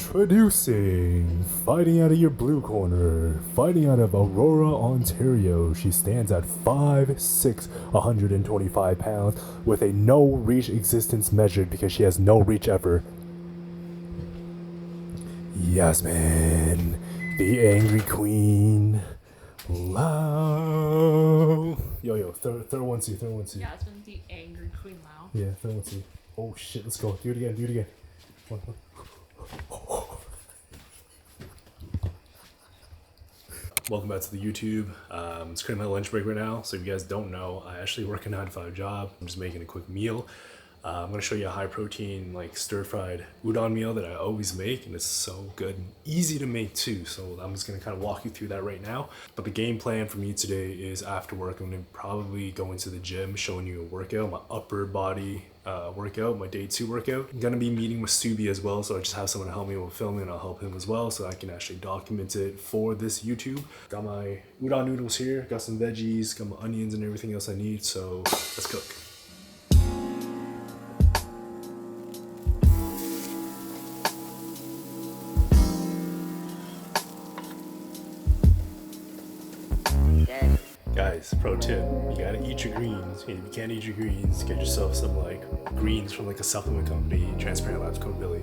Introducing, fighting out of your blue corner, fighting out of Aurora, Ontario. She stands at 5'6", 125 pounds, with a no reach existence measured because she has no reach ever. Yasmin, the angry queen. Lao. Yo, throw one C. Yasmin, the angry queen. Lao. Yeah, throw one C. Oh shit, let's go. Do it again. One. Welcome back to the YouTube. It's currently my lunch break right now, so if you guys don't know, I actually work a 9-to-5 job. I'm just making a quick meal. I'm gonna show you a high protein, like stir-fried udon meal that I always make, and it's so good and easy to make too. So I'm just gonna kind of walk you through that right now. But the game plan for me today is after work, I'm gonna probably go into the gym, showing you a workout, my upper body workout, my day 2 workout. I'm gonna be meeting with Subi as well, so I just have someone to help me with filming, and I'll help him as well, so I can actually document it for this YouTube. Got my udon noodles here, got some veggies, got my onions and everything else I need, so let's cook. Guys, pro tip, you gotta eat your greens. If you can't eat your greens, get yourself some like greens from like a supplement company, Transparent Labs code Billy.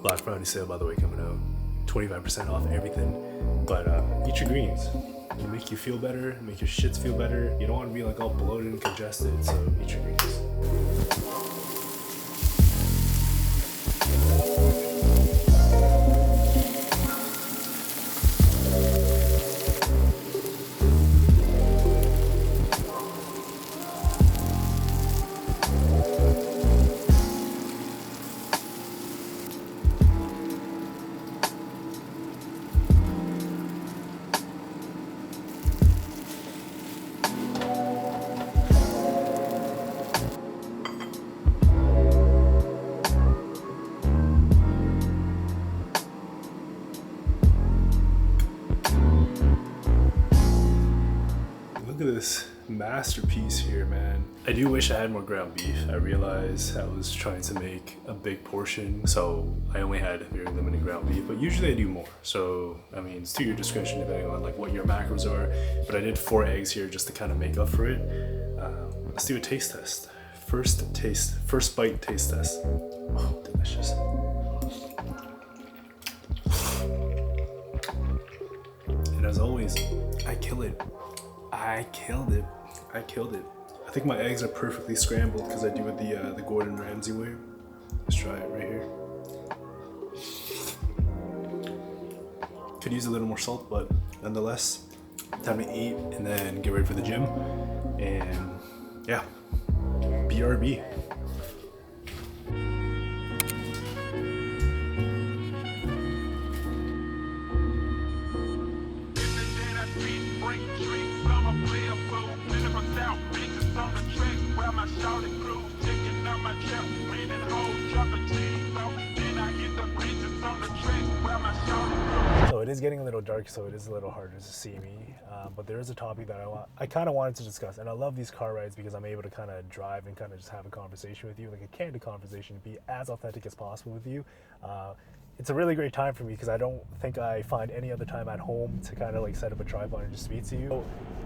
Black Friday sale, by the way, coming out. 25% off everything. But eat your greens. It'll make you feel better, make your shits feel better. You don't want to be like all bloated and congested, so eat your greens. Look at this masterpiece here, man. I do wish I had more ground beef. I realized I was trying to make a big portion, so I only had very limited ground beef, but usually I do more. So, I mean, it's to your discretion depending on like what your macros are, but I did 4 eggs here just to kind of make up for it. Let's do a taste test. First bite taste test. Oh, delicious. And as always, I kill it. I killed it. I think my eggs are perfectly scrambled because I do it the Gordon Ramsay way. Let's try it right here. Could use a little more salt, but nonetheless, time to eat and then get ready for the gym. And yeah, BRB. So it is getting a little dark, so it is a little harder to see me, but there is a topic that I kind of wanted to discuss, and I love these car rides because I'm able to kind of drive and kind of just have a conversation with you, like a candid conversation, be as authentic as possible with you. It's a really great time for me because I don't think I find any other time at home to kind of like set up a tripod and just speak to you. So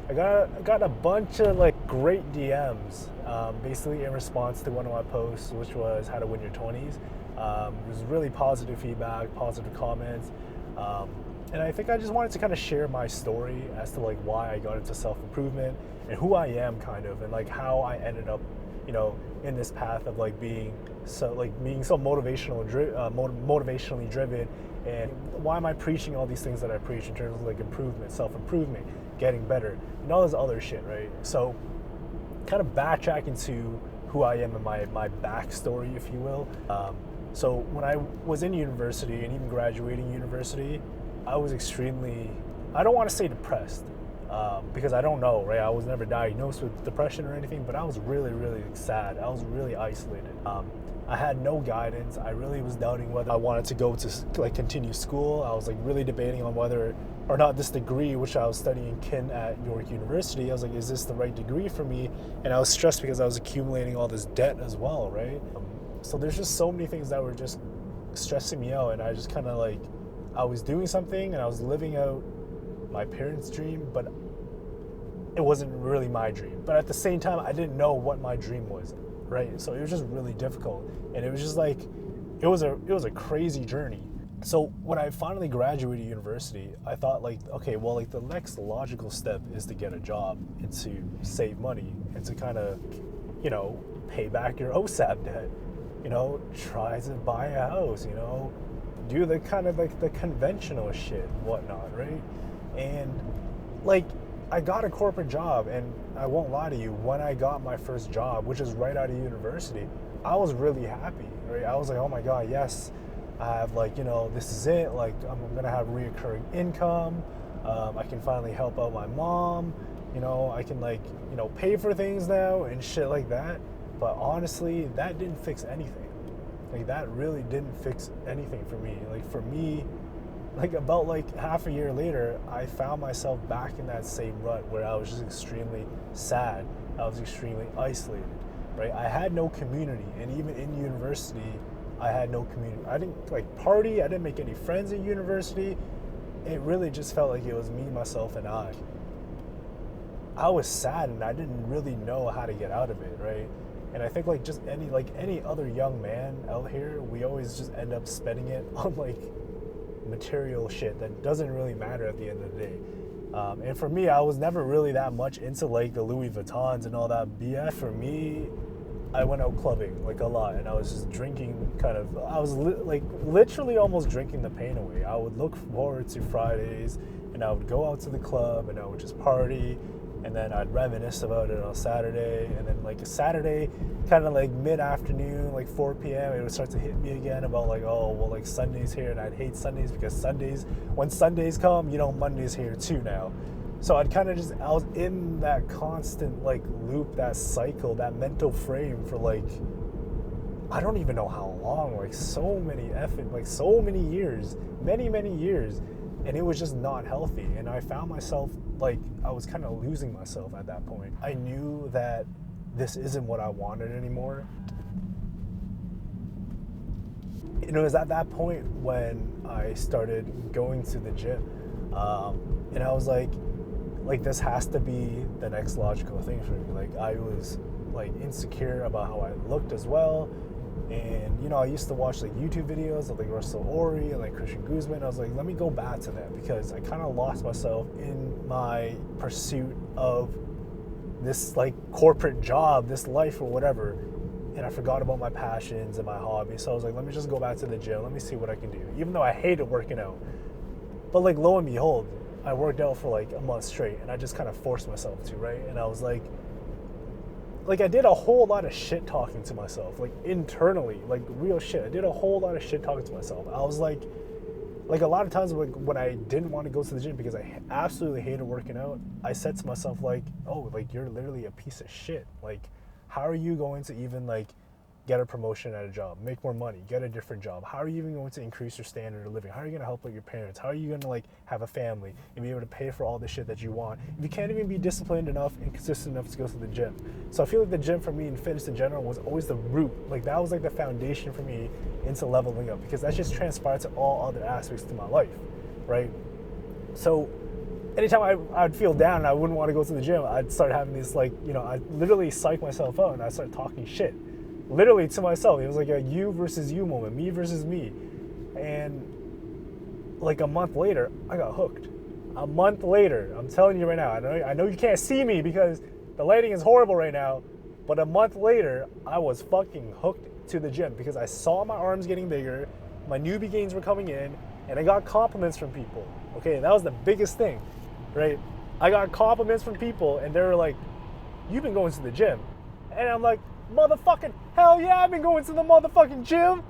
I got a bunch of like great DMs, basically in response to one of my posts, which was how to win your 20s. It was really positive feedback, positive comments. And I think I just wanted to kind of share my story as to like why I got into self-improvement and who I am kind of, and like how I ended up, you know, in this path of like being so motivationally driven, and why am I preaching all these things that I preach in terms of like improvement, self-improvement, getting better, and all this other shit, right? So kind of backtracking to who I am and my backstory, if you will. So when I was in university and even graduating university, I was extremely, I don't want to say depressed, because I don't know, right? I was never diagnosed with depression or anything, but I was really, really sad. I was really isolated. I had no guidance. I really was doubting whether I wanted to go to like continue school. I was like really debating on whether or not this degree, which I was studying kin at York University, I was like, is this the right degree for me? And I was stressed because I was accumulating all this debt as well, right? So there's just so many things that were just stressing me out, and I just kind of like, I was doing something and I was living out my parents' dream, but it wasn't really my dream. But at the same time, I didn't know what my dream was, right? So it was just really difficult, and it was just like, it was a crazy journey. So when I finally graduated university, I thought like, okay, well, like the next logical step is to get a job and to save money and to kind of, you know, pay back your OSAP debt, you know, try to buy a house, you know, do the kind of like the conventional shit, whatnot, right? And like, I got a corporate job, and I won't lie to you, when I got my first job, which is right out of university, I was really happy, right? I was like, oh my God, yes, I have like, you know, this is it. Like, I'm gonna have reoccurring income. I can finally help out my mom. You know, I can like, you know, pay for things now and shit like that. But honestly, that didn't fix anything. Like, that really didn't fix anything for me. Like, for me, like about like half a year later, I found myself back in that same rut where I was just extremely sad. I was extremely isolated, right? I had no community, and even in university, I had no community. I didn't like party. I didn't make any friends at university. It really just felt like it was me, myself, and I. I was sad, and I didn't really know how to get out of it, right? And I think like just any other young man out here, we always just end up spending it on like material shit that doesn't really matter at the end of the day. And for me, I was never really that much into like the Louis Vuittons and all that BS. For me, I went out clubbing like a lot, and I was just drinking kind of, I was like literally almost drinking the pain away. I would look forward to Fridays, and I would go out to the club, and I would just party, and then I'd reminisce about it on Saturday, and then like a Saturday, kind of like mid-afternoon, like 4 p.m., it would start to hit me again about like, oh, well, like Sunday's here, and I'd hate Sundays because Sundays, when Sundays come, you know, Monday's here too now. So I'd kind of just, I was in that constant like loop, that cycle, that mental frame for like, I don't even know how long, like so many years, many years. And it was just not healthy. And I found myself like, I was kind of losing myself at that point. I knew that this isn't what I wanted anymore. And it was at that point when I started going to the gym. And I was like, this has to be the next logical thing for me. Like, I was like insecure about how I looked as well. And, you know, I used to watch like YouTube videos of like Russell Ori and like Christian Guzman. I was like, let me go back to that, because I kind of lost myself in my pursuit of this like corporate job, this life or whatever. And I forgot about my passions and my hobbies. So I was like, let me just go back to the gym. Let me see what I can do. Even though I hated working out. But like, lo and behold, I worked out for like a month straight, and I just kind of forced myself to, right? And I was like I did a whole lot of shit talking to myself, like internally, like real shit. I did a whole lot of shit talking to myself. I was like a lot of times when I didn't want to go to the gym because I absolutely hated working out, I said to myself like, oh, like you're literally a piece of shit. Like, how are you going to even like get a promotion at a job, make more money, get a different job? How are you even going to increase your standard of living? How are you going to help out your parents? How are you going to like have a family and be able to pay for all the shit that you want if you can't even be disciplined enough and consistent enough to go to the gym? So I feel like the gym for me and fitness in general was always the root. Like, that was like the foundation for me into leveling up, because that just transpired to all other aspects to my life, right? So anytime I'd feel down and I wouldn't want to go to the gym, I'd start having these like, you know, I'd literally psych myself out, and I'd start talking shit. Literally to myself. It was like a you versus you moment, me versus me. And like a month later, I got hooked. A month later, I'm telling you right now, I know you can't see me because the lighting is horrible right now, but a month later, I was fucking hooked to the gym because I saw my arms getting bigger, my newbie gains were coming in, and I got compliments from people. Okay, that was the biggest thing, right? I got compliments from people, and they were like, you've been going to the gym. And I'm like, motherfucking hell yeah, I've been going to the motherfucking gym.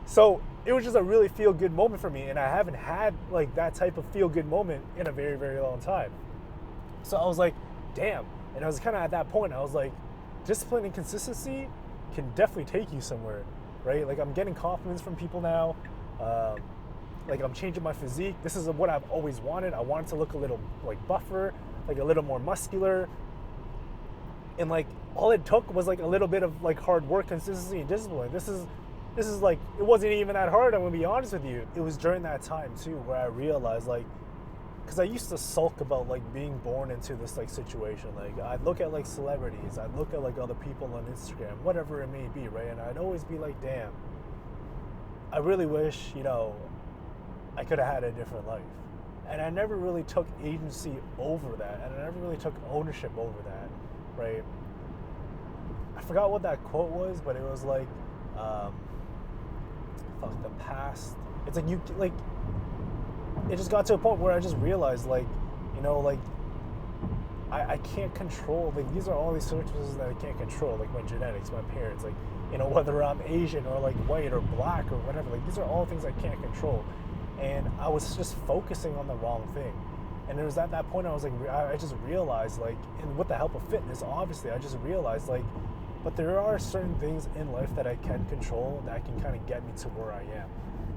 So it was just a really feel good moment for me, and I haven't had like that type of feel good moment in a very, very long time. So I was like, damn. And I was kind of at that point, I was like, discipline and consistency can definitely take you somewhere, right? Like, I'm getting compliments from people now. Like, I'm changing my physique. This is what I've always wanted. I wanted to look a little like buffer, like a little more muscular. And like, all it took was like a little bit of like hard work, consistency, and discipline. This this is like, it wasn't even that hard, I'm gonna be honest with you. It was during that time too where I realized, like, because I used to sulk about like being born into this like situation. Like I'd look at like celebrities, I'd look at like other people on Instagram, whatever it may be, right? And I'd always be like, damn, I really wish, you know, I could have had a different life. And I never really took agency over that, and I never really took ownership over that, right? I forgot what that quote was, but it was like, fuck, the past. It's like you, like, it just got to a point where I just realized, like, you know, like, I can't control, like, these are all these circumstances that I can't control, like my genetics, my parents, like, you know, whether I'm Asian or like white or black or whatever, like, these are all things I can't control. And I was just focusing on the wrong thing. And it was at that point I was like, I just realized, like, and with the help of fitness, obviously, I just realized, like, but there are certain things in life that I can control that can kind of get me to where I am.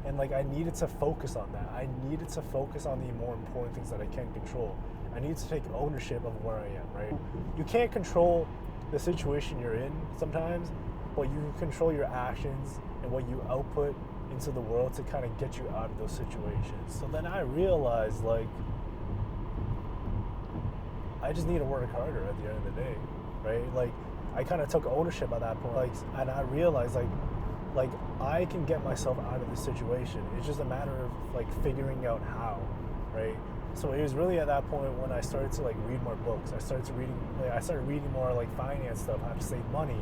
And like, I needed to focus on that. I needed to focus on the more important things that I can control. I need to take ownership of where I am, right? You can't control the situation you're in sometimes, but you can control your actions and what you output into the world to kind of get you out of those situations. So then I realized, like, I just need to work harder at the end of the day, right? Like, I kind of took ownership at that point, like, and I realized, like I can get myself out of this situation. It's just a matter of like figuring out how, right? So it was really at that point when I started to like read more books. I started reading more like finance stuff, how to save money,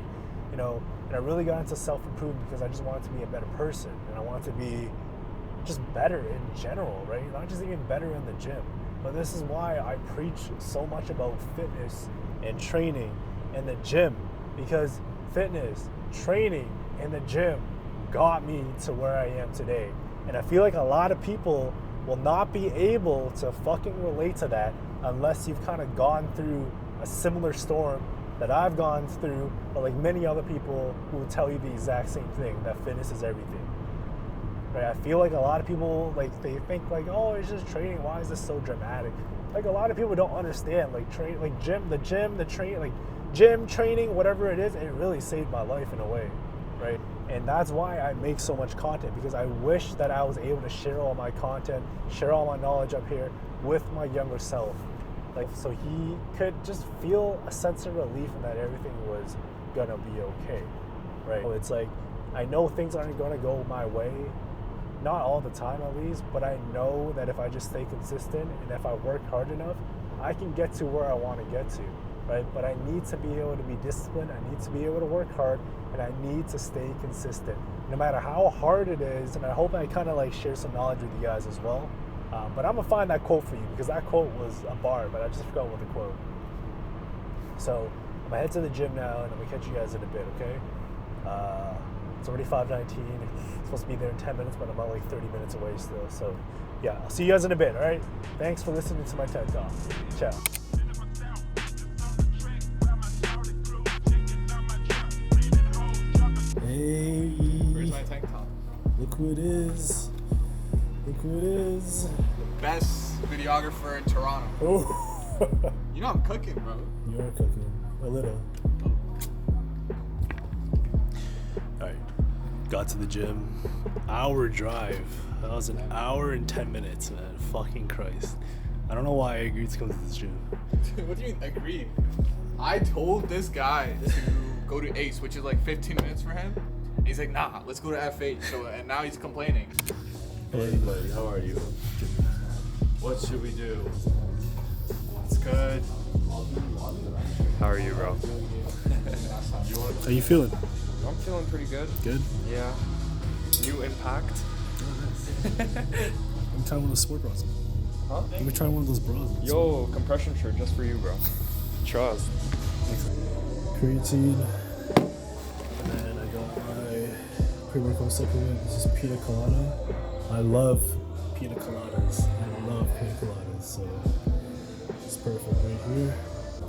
you know, and I really got into self-improvement because I just wanted to be a better person, and I wanted to be just better in general, right? Not just even better in the gym. But this is why I preach so much about fitness and training and the gym, because fitness, training, and the gym got me to where I am today. And I feel like a lot of people will not be able to fucking relate to that unless you've kind of gone through a similar storm that I've gone through, or like many other people who will tell you the exact same thing, that fitness is everything. Right? I feel like a lot of people, like, they think like, oh, it's just training, why is this so dramatic? Like, a lot of people don't understand, like, gym training, whatever it is, it really saved my life in a way, right? And that's why I make so much content, because I wish that I was able to share all my content, share all my knowledge up here with my younger self. Like, so he could just feel a sense of relief and that everything was gonna be okay, right? So it's like, I know things aren't gonna go my way, not all the time at least, but I know that if I just stay consistent and if I work hard enough, I can get to where I want to get to, right? But I need to be able to be disciplined, I need to be able to work hard, and I need to stay consistent, no matter how hard it is. And I hope I kind of like share some knowledge with you guys as well. But I'm gonna find that quote for you, because that quote was a bar, but I just forgot what the quote. So I'm gonna head to the gym now, and I'm gonna catch you guys in a bit, okay? It's already 5:19. I'm supposed to be there in 10 minutes, but I'm about like 30 minutes away still. So yeah, I'll see you guys in a bit, all right? Thanks for listening to my TED Talk. Ciao. Hey. Where's my tank top? Look who it is. Look who it is. The best videographer in Toronto. Oh. You know I'm cooking, bro. You're cooking. A little. Alright. Got to the gym. Hour drive. That was an hour and 10 minutes, man. Fucking Christ. I don't know why I agreed to come to this gym. What do you mean agreed? I told this guy to go to Ace, which is like 15 minutes for him. And he's like, nah, let's go to F8. So, and now he's complaining. Hey buddy, how are you? What should we do? It's good. How are you, bro? How you feeling? I'm feeling pretty good. Good? Yeah. New impact. Let me try one of those sport bras. Huh? Let me try one of those bras. Yo, compression shirt just for you, bro. Trust. Creatine. And then I got my pre-workout supplement. This is pina colada. I love pina coladas. I love pina coladas. So it's perfect right here.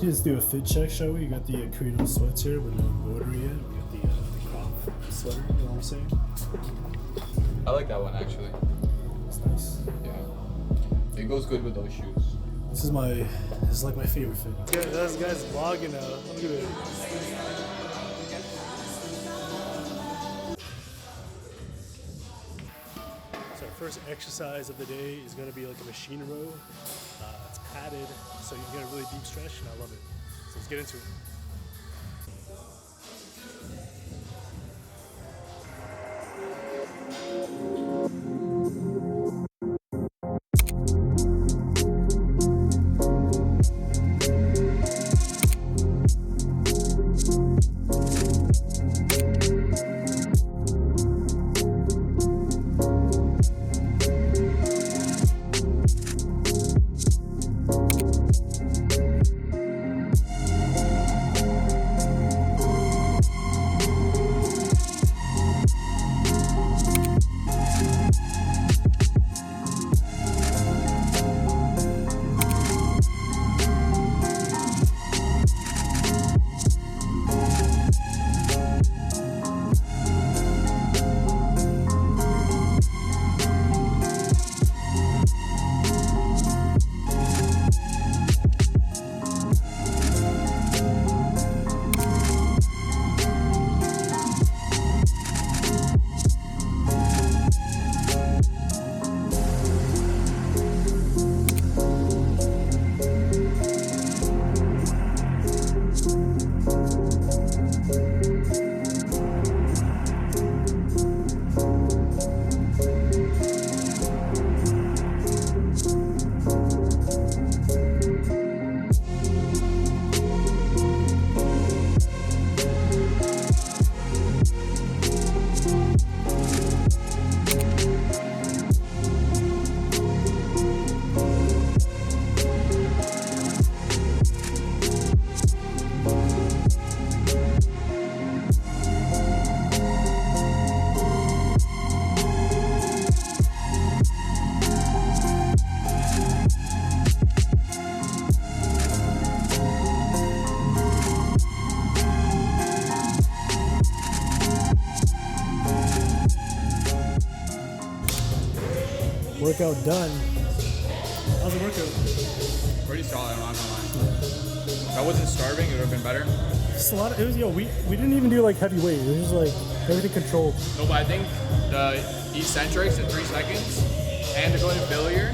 Just do a fit check, shall we? You got the Acreto sweats here, but no embroidery yet. We got the crop sweater, you know what I'm saying? I like that one, actually. It's nice. Yeah. It goes good with those shoes. This is like my favorite fit. Yeah, this guy's vlogging now. Look at it. first exercise of the day is going to be like a machine row. It's padded, so you can get a really deep stretch, and I love it. So let's get into it. Workout done. How's the workout? Pretty solid, I'm not gonna lie. If I wasn't starving, it would have been better. Just a lot of, it was, we didn't even do like heavy weight. It was just like everything controlled. No, but I think the eccentrics in 3 seconds and the going to failure,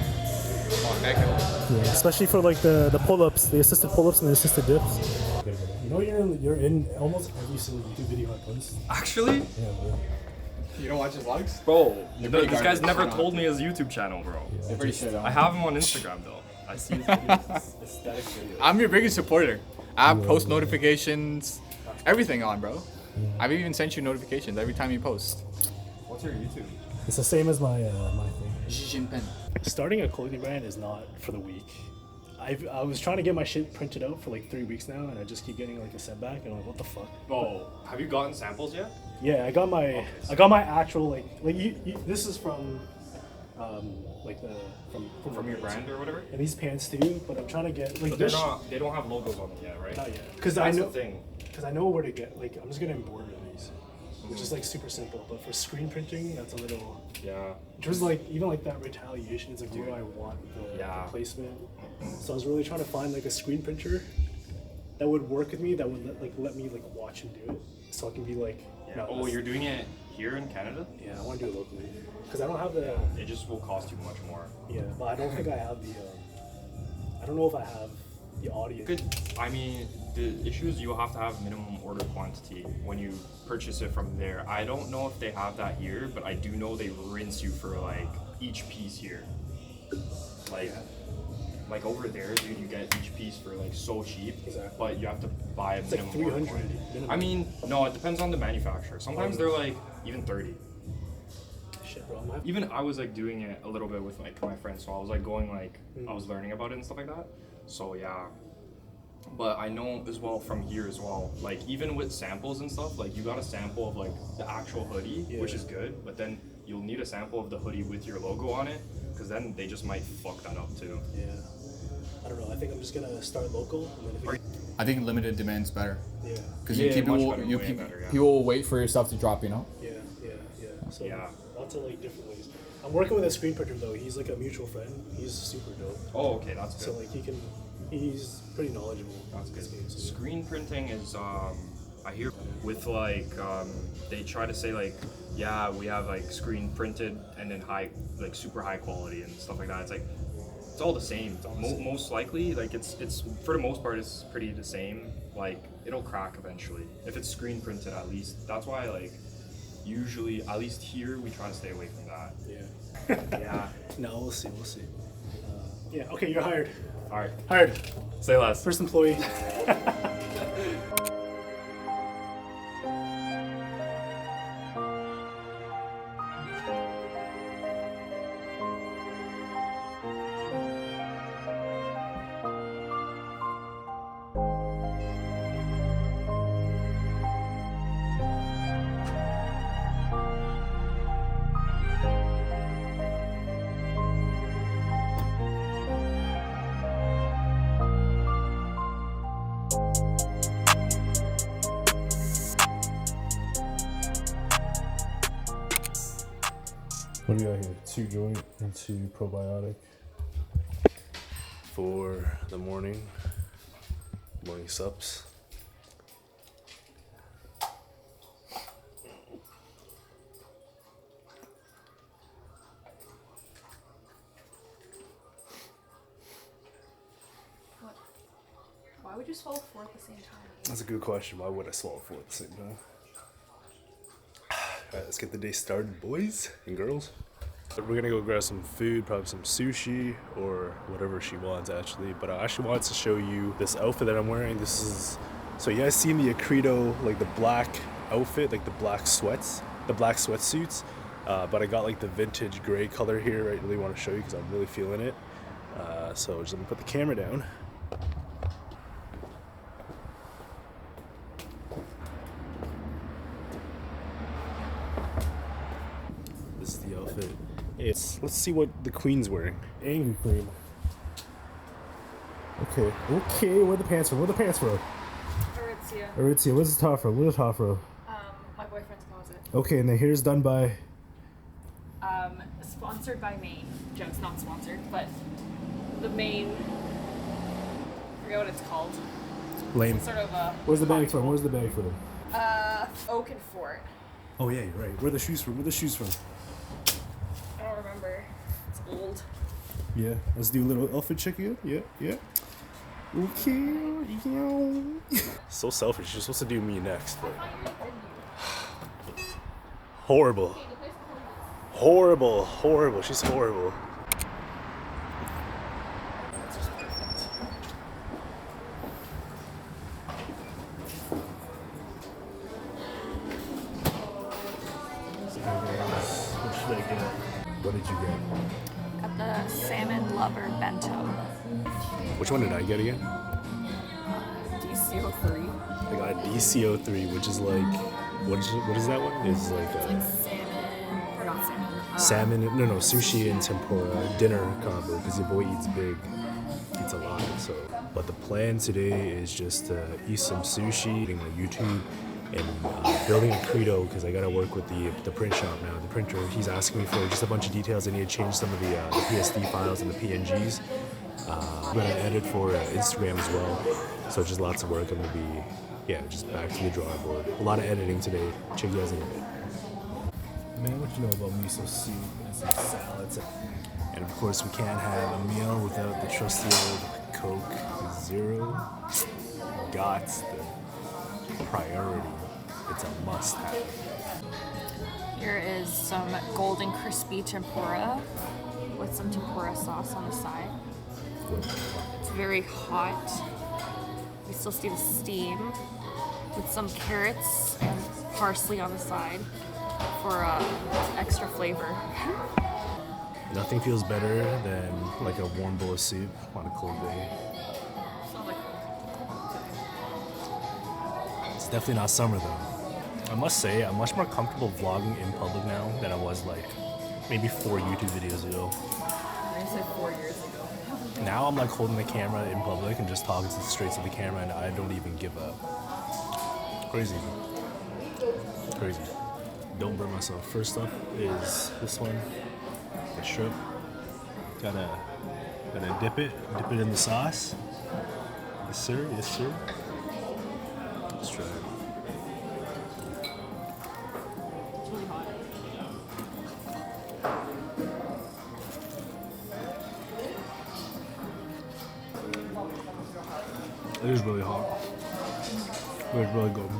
heck no. Yeah, especially for like the pull-ups, the assisted pull-ups and the assisted dips. You know you're in almost every single YouTube video I post. Actually? Yeah, bro. You don't watch his vlogs? Bro, They're this pretty guy's garbage. never They're not. told me his YouTube channel, bro. They're pretty shit on. I have him on Instagram though. I see his videos, his aesthetic videos. I'm your biggest supporter. I have post notifications, everything on, bro. I've even sent you notifications every time you post. What's your YouTube? It's the same as my my thing. Xi Jinping. Starting a clothing brand is not for the weak. I was trying to get my shit printed out for like 3 weeks now, and I just keep getting like a setback, and I'm like, what the fuck? Bro, have you gotten samples yet? Yeah, I got my actual like you this is from like the From your brand or whatever? and these pants too, but I'm trying to get like But they don't have logos on them yet, right? not yet because I That's know the thing. because I know where to get like I'm just gonna embroider these, which is like super simple, but for screen printing that's a little. Yeah. There's like even like that retaliation. It's like where I want the placement. So I was really trying to find like a screen printer that would work with me, that would let me like watch and do it, so I can be like. Yeah. No, Oh, you're doing it here in Canada? Yeah, I want to do it locally because I don't have the. It just will cost you much more. Yeah, but I don't think I have the. I don't know if I have the audience. Good. I mean, the issue is you'll have to have minimum order quantity when you purchase it from there. I don't know if they have that here, but I do know they rinse you for like each piece here. Like, like over there, dude, you get each piece for like so cheap, Exactly. but you have to buy a It's like minimum order 300 quantity. minimum. I mean, no, it depends on the manufacturer. Sometimes they're like even 30. Shit, bro. I'm happy. Even I was like doing it a little bit with like my friends, so I was like going like I was learning about it and stuff like that. So yeah, but I know as well from here as well, like even with samples and stuff, like you got a sample of like the actual hoodie, which is good, but then you'll need a sample of the hoodie with your logo on it, because then they just might fuck that up too. Yeah. I don't know. I think I'm just gonna start local, and then if it, I think limited demand's better. yeah, Because Yeah, you people, much better, you way people, better, yeah. people will wait for your stuff to drop, you know? yeah. So Yeah. lots of like different ways. I'm working with a screen printer though. He's like a mutual friend. He's super dope. Oh, okay, that's So good. like he's pretty knowledgeable. That's good. in this game, so, yeah. Screen printing is I hear with like they try to say like, yeah, we have like screen printed and then high, like super high quality and stuff like that. It's like it's all the same. Most likely, like it's for the most part it's pretty the same. Like it'll crack eventually if it's screen printed at least. That's why like usually at least here we try to stay away from that. Yeah. Yeah. No, we'll see. Yeah. Okay, you're hired. All right. Hired. Say less. First employee. What do we got here? 2 joint and 2 probiotic for the morning sups. What? Why would you swallow 4 at the same time? That's a good question. Why would I swallow 4 at the same time? Alright, let's get the day started, boys and girls. We're gonna go grab some food, probably some sushi or whatever she wants actually. But I actually wanted to show you this outfit that I'm wearing. This is, so you guys seen the Acreto, like the black outfit, like the black sweatsuits. But I got like the vintage gray color here. I really want to show you because I'm really feeling it. So just let me put the camera down. This is the outfit. Let's see what the queen's wearing. Angry queen. Okay, where are the pants from? Aritzia. Aritzia, what's the top from? Where's the top from? My boyfriend's closet. Okay, and the hair's done by... Sponsored by Maine. Joke's not sponsored, but the Maine. I forget what it's called. Lame. Sort of a. Where's the bag from? Oak and Fort. Oh yeah, you're right. Where are the shoes from? I don't remember. It's old. Yeah, let's do a little outfit check here. Yeah. Okay. So selfish. You're supposed to do me next, but horrible. She's horrible. What should I get? What did you get? Got the salmon lover bento. Which one did I get again? DC03. I got DCO3, which is like, what is that one? It's like Salmon, or not salmon. salmon, no, sushi and tempura dinner combo because your boy eats big, eats a lot. So, but the plan today is just to eat some sushi, eating on YouTube, and building a Acreto because I gotta work with the print shop now. The printer, he's asking me for just a bunch of details. I need to change some of the PSD files and the PNGs. I'm gonna edit for Instagram as well. So just lots of work. I'm gonna be, just back to the drawing board. A lot of editing today. Check you guys in a bit. Man, what you know about miso soup and some salads? And of course, we can't have a meal without the trusty old Coke Zero. Got the priority. It's a must-have. Here is some golden crispy tempura with some tempura sauce on the side. It's very hot. You still see the steam with some carrots and parsley on the side for extra flavor. Nothing feels better than like a warm bowl of soup on a cold day. It's definitely not summer though. I must say, I'm much more comfortable vlogging in public now than I was like maybe 4 YouTube videos ago. I said 4 years ago. Now I'm like holding the camera in public and just talking straight to the camera and I don't even give up. Crazy. Don't burn myself. First up is this one, the shrimp. Gotta dip it in the sauce. Yes sir. Let's try it. It is really hot. It's really good.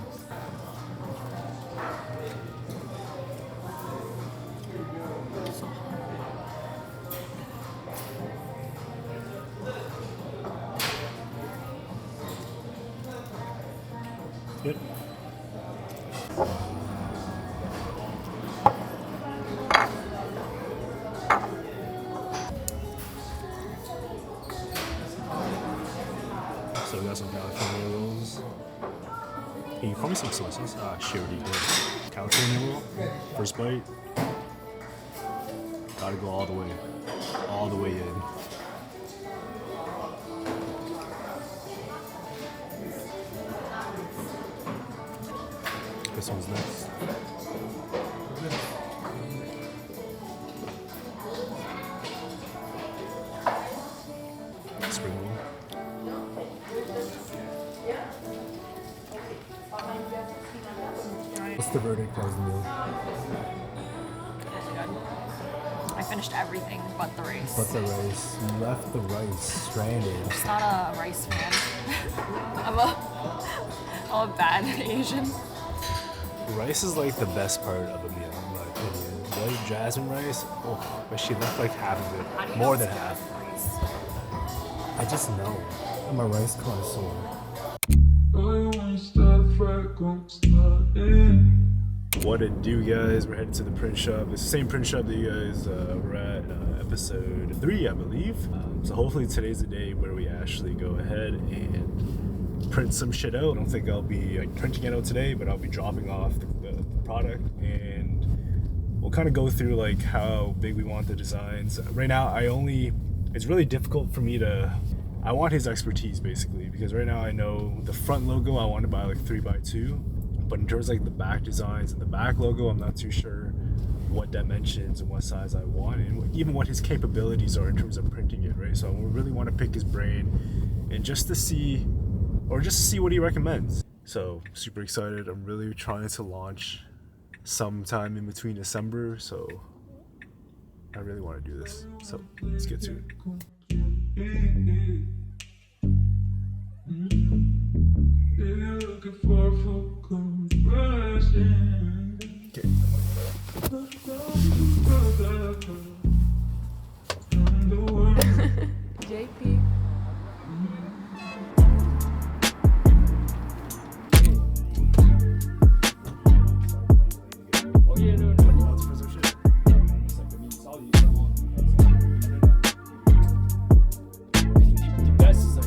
Good. So we got some California rolls. Hey, you call me some sauces? She already did. California roll, first bite. Gotta go all the way in. This one's next. Spring roll. What's the verdict? How's the meal? I finished everything but the rice. But the rice. You left the rice stranded. I'm just not a rice fan. I'm a bad Asian. Rice is like the best part of a meal, in my opinion. White jasmine rice, oh, but she left like half of it, more than half. I just know. I'm a rice connoisseur. What it do, guys? We're headed to the print shop. It's the same print shop that you guys were at episode 3, I believe. So hopefully today's the day where we actually go ahead and print some shit out. I don't think I'll be like printing it out today, but I'll be dropping off the product, and we'll kind of go through like how big we want the designs. Right now, it's really difficult for me to. I want his expertise basically, because right now I know the front logo I want to buy like 3x2, but in terms of like the back designs and the back logo, I'm not too sure what dimensions and what size I want, and even what his capabilities are in terms of printing it, right? So I really want to pick his brain and just to see what he recommends. So super excited. I'm really trying to launch sometime in between December, so I really want to do this. So let's get to it. Okay. JP. Oh yeah, no. The best is like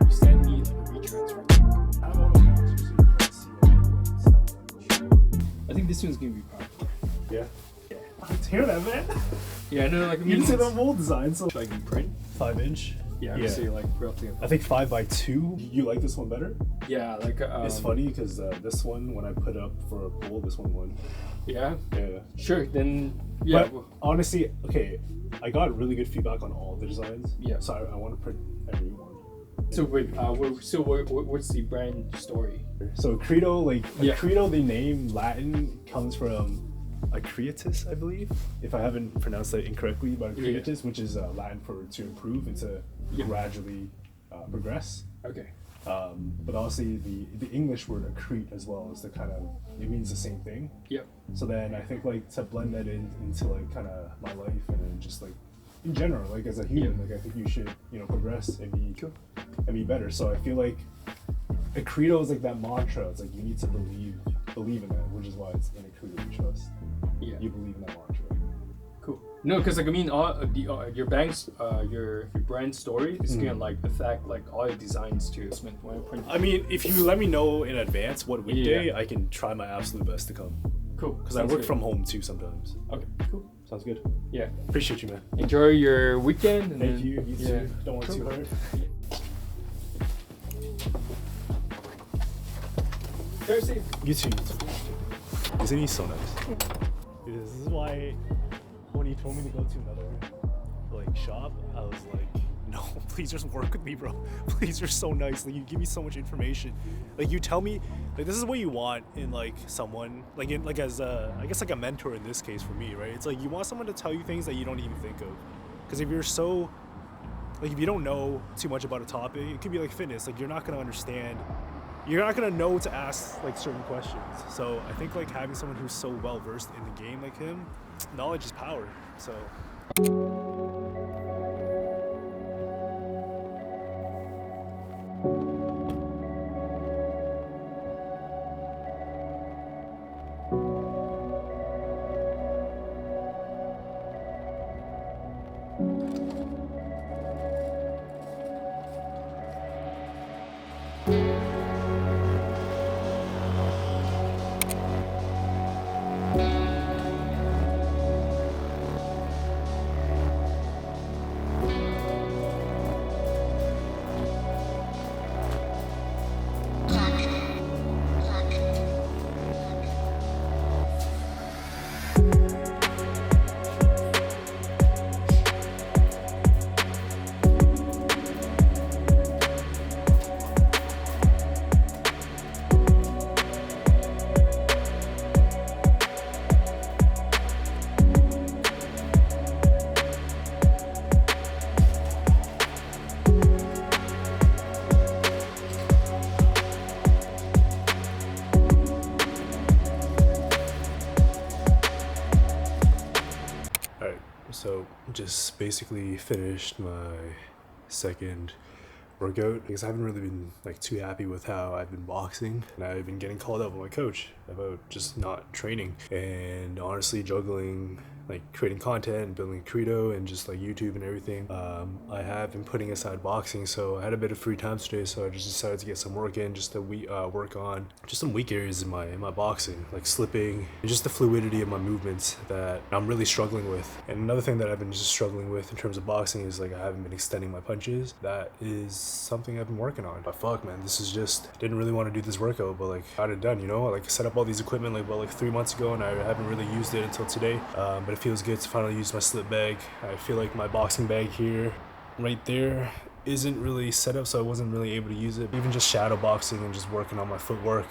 you send me like a retransfer. I think this one's gonna be powerful. Yeah. Hear that, man? Yeah, no, like I You mean, didn't say the mold design, so like in print. 5-inch. Yeah, I would say like roughly. I think 5x2. You like this one better? Yeah, like It's funny because this one, when I put up for a poll, this one won. Yeah. Yeah. Sure. Then yeah. But honestly, okay, I got really good feedback on all the designs. Yeah. So I want to print every one. So wait, what's the brand story? So Acreto, like Yeah. Acreto, the name Latin comes from Acretus, I believe, if I haven't pronounced that incorrectly, but Acretus, which is Latin for to improve and to gradually progress. Okay. But obviously the English word accrete as well is the kind of, it means the same thing. Yep. So then I think like to blend that into like kind of my life and then just like in general, like as a human, like I think you should, progress and be better. So I feel like Acreto is like that mantra. It's like you need to believe in that, which is why it's in Acreto you trust. Yeah. You believe in that mantra. Cool. No, because like I mean, all your bank's your brand story is gonna like affect like all your designs too. When I print. I mean, if you let me know in advance what weekday, I can try my absolute best to come. Cool. Because I work from home too sometimes. Okay. Cool. Sounds good. Yeah. Appreciate you, man. Enjoy your weekend. And Thank then, you. You too. Don't work too hard. Drive safe. You too. Isn't he so nice? Dude, this is why when he told me to go to another shop, I was like, no, please just work with me, bro. Please, you're so nice. Like you give me so much information. Like you tell me, like this is what you want in like someone, as I guess like a mentor in this case for me, right? It's like you want someone to tell you things that you don't even think of. Because if you're so like if you don't know too much about a topic, it could be like fitness. Like you're not gonna understand. You're not gonna know to ask like certain questions. So I think like having someone who's so well versed in the game like him, knowledge is power. So. So just basically finished my second workout because I haven't really been like too happy with how I've been boxing, and I've been getting called out by my coach about just not training and honestly juggling like creating content and building Acreto and just like YouTube and everything. I have been putting aside boxing, so I had a bit of free time today, so I just decided to get some work in just to work on just some weak areas in my boxing, like slipping and just the fluidity of my movements that I'm really struggling with. And another thing that I've been just struggling with in terms of boxing is like I haven't been extending my punches. That is something I've been working on. But fuck man, this is just, didn't really want to do this workout, but like got it done, you know? Like I set up all these equipment like 3 months ago, and I haven't really used it until today. But it feels good to finally use my slip bag. I feel like my boxing bag here, right there, isn't really set up, so I wasn't really able to use it. Even just shadow boxing and just working on my footwork,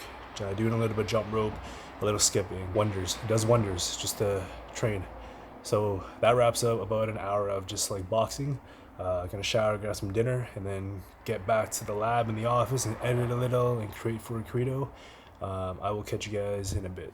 doing a little bit of jump rope, a little skipping, wonders. It does wonders just to train. So that wraps up about an hour of just like boxing. Gonna shower, grab some dinner, and then get back to the lab in the office and edit a little and create for Acreto. I will catch you guys in a bit.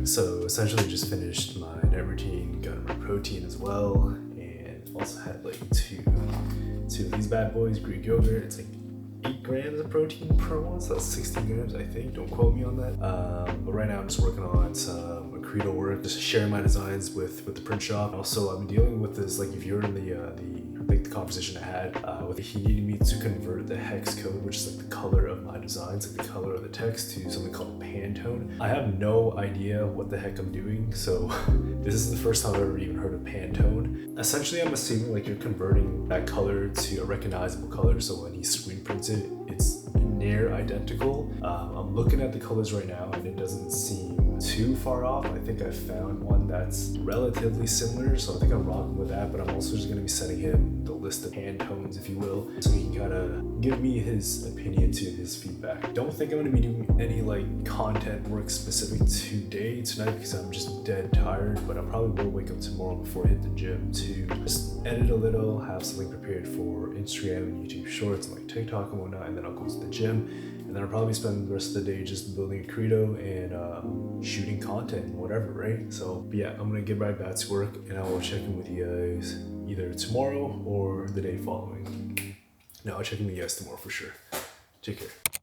So essentially just finished my night routine, got my protein as well, and also had like two of these bad boys, Greek yogurt. It's like 8 grams of protein per one, so that's 16 grams I think, don't quote me on that. But right now I'm just working on some Acreto work, just sharing my designs with the print shop. Also I've been dealing with this, like if you're in the conversation I had with he needed me to convert the hex code, which is like the color of my designs, like the color of the text, to something called Pantone. I have no idea what the heck I'm doing, so this is the first time I've ever even heard of Pantone. Essentially I'm assuming like you're converting that color to a recognizable color, so when he screen prints it, it's near identical. I'm looking at the colors right now and it doesn't seem too far off. I think I found one that's relatively similar, so I think I'm rocking with that, but I'm also just gonna be sending him the list of hand tones, if you will, so he can kind of give me his opinion to his feedback. Don't think I'm gonna be doing any like content work specific tonight because I'm just dead tired, but I probably will wake up tomorrow before I hit the gym to just edit a little, have something prepared for Instagram and YouTube Shorts and like TikTok and whatnot, and then I'll go to the gym. And then I'll probably spend the rest of the day just building Acreto and shooting content and whatever, right? So, but yeah, I'm gonna get right back to work and I will check in with you guys either tomorrow or the day following. No, I'll check in with you guys tomorrow for sure. Take care.